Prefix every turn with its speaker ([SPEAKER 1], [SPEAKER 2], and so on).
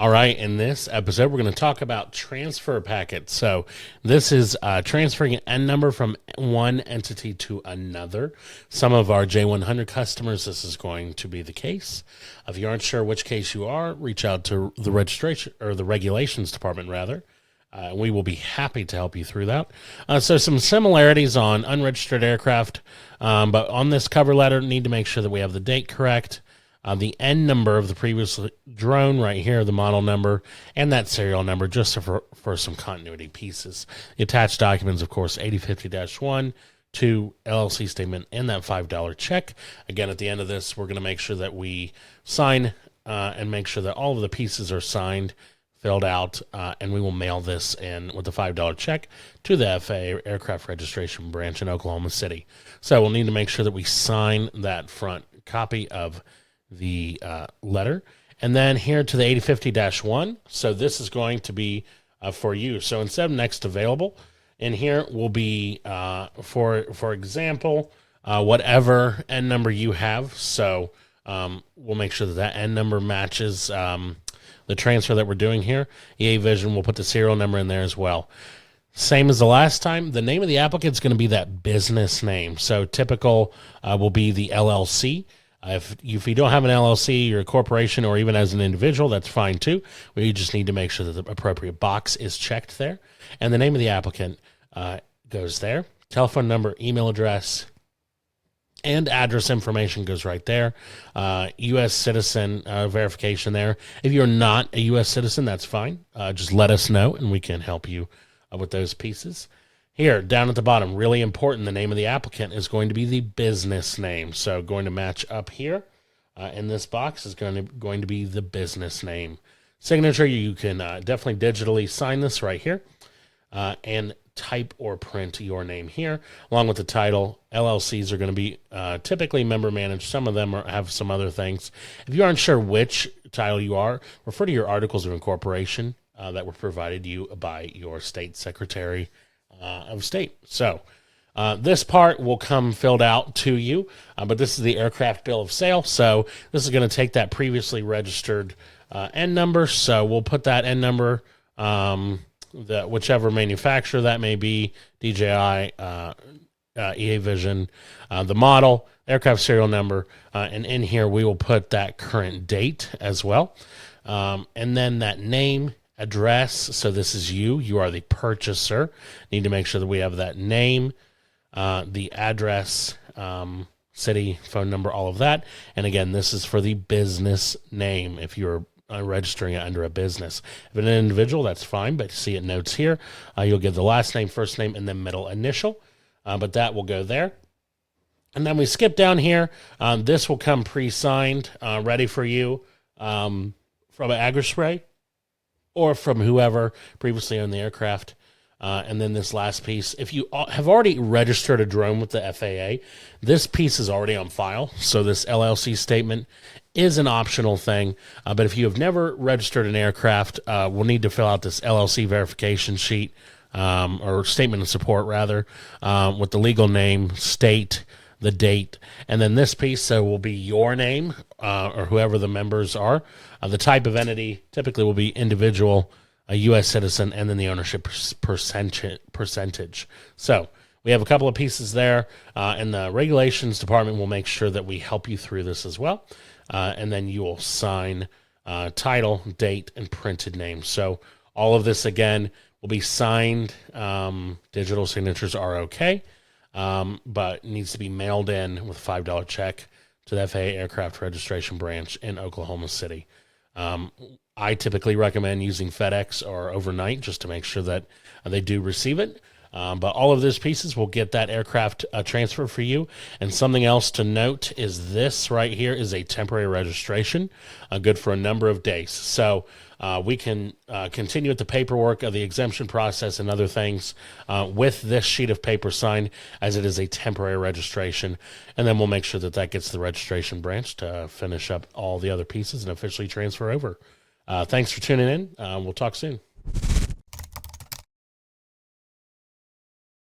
[SPEAKER 1] All right, in this episode, we're going to talk about transfer packets. So this is transferring an N number from one entity to another. Some of our J100 customers, this is going to be the case. If you aren't sure which case you are, reach out to the registration or the regulations department, rather. We will be happy to help you through that. So some similarities on unregistered aircraft, but on this cover letter, need to make sure that we have the date correct. The N number of the previous drone right here, the model number, and that serial number, just for some continuity pieces. The attached documents, of course, 8050-1, to LLC statement, and that $5 check. Again, at the end of this, we're going to make sure that we sign and make sure that all of the pieces are signed, filled out, and we will mail this in with the $5 check to the FAA Aircraft Registration Branch in Oklahoma City. So we'll need to make sure that we sign that front copy of the letter, and then here to the 8050-1. So this is going to be for you. So instead of next available, in here will be for example, whatever N number you have. So we'll make sure that that N number matches the transfer that we're doing here. EA Vision will put the serial number in there as well. Same as the last time, the name of the applicant is going to be that business name. So typical will be the LLC. If you don't have an LLC, you're a corporation, or even as an individual, that's fine too. We just need to make sure that the appropriate box is checked there. And the name of the applicant goes there. Telephone number, email address, and address information goes right there. U.S. citizen verification there. If you're not a U.S. citizen, that's fine. Just let us know, and we can help you with those pieces. Here, down at the bottom, really important, the name of the applicant is going to be the business name. So going to match up here in this box is going to be the business name. Signature, you can definitely digitally sign this right here and type or print your name here, along with the title. LLCs are going to be typically member managed. Some of them have some other things. If you aren't sure which title you are, refer to your articles of incorporation that were provided you by your state secretary of state. So this part will come filled out to you, but this is the aircraft bill of sale. So this is going to take that previously registered N number. So we'll put that N number, whichever manufacturer that may be, DJI, EA Vision, the model, aircraft serial number, and in here we will put that current date as well. And then that name, address. So this is you are the purchaser. Need to make sure that we have that name, the address, city, phone number, all of that. And again, this is for the business name if you're registering it under a business. If an individual, that's fine, but see it notes here. You'll give the last name, first name, and then middle initial, but that will go there. And then we skip down here. This will come pre-signed, ready for you from an Agri or from whoever previously owned the aircraft. And then this last piece, if you have already registered a drone with the FAA, this piece is already on file. So this LLC statement is an optional thing. But if you have never registered an aircraft, we'll need to fill out this LLC verification sheet, or statement of support rather, with the legal name, state, the date, and then this piece, so will be your name or whoever the members are. The type of entity typically will be individual, a U.S. citizen, and then the ownership percentage. So we have a couple of pieces there, and the regulations department will make sure that we help you through this as well. And then you will sign title, date, and printed name. So all of this, again, will be signed. Digital signatures are okay. But needs to be mailed in with a $5 check to the FAA Aircraft Registration Branch in Oklahoma City. I typically recommend using FedEx or overnight just to make sure that they do receive it. But all of those pieces will get that aircraft transfer for you. And something else to note is this right here is a temporary registration, good for a number of days. So we can continue with the paperwork of the exemption process and other things with this sheet of paper signed, as it is a temporary registration. And then we'll make sure that that gets to the registration branch to finish up all the other pieces and officially transfer over. Thanks for tuning in. We'll talk soon.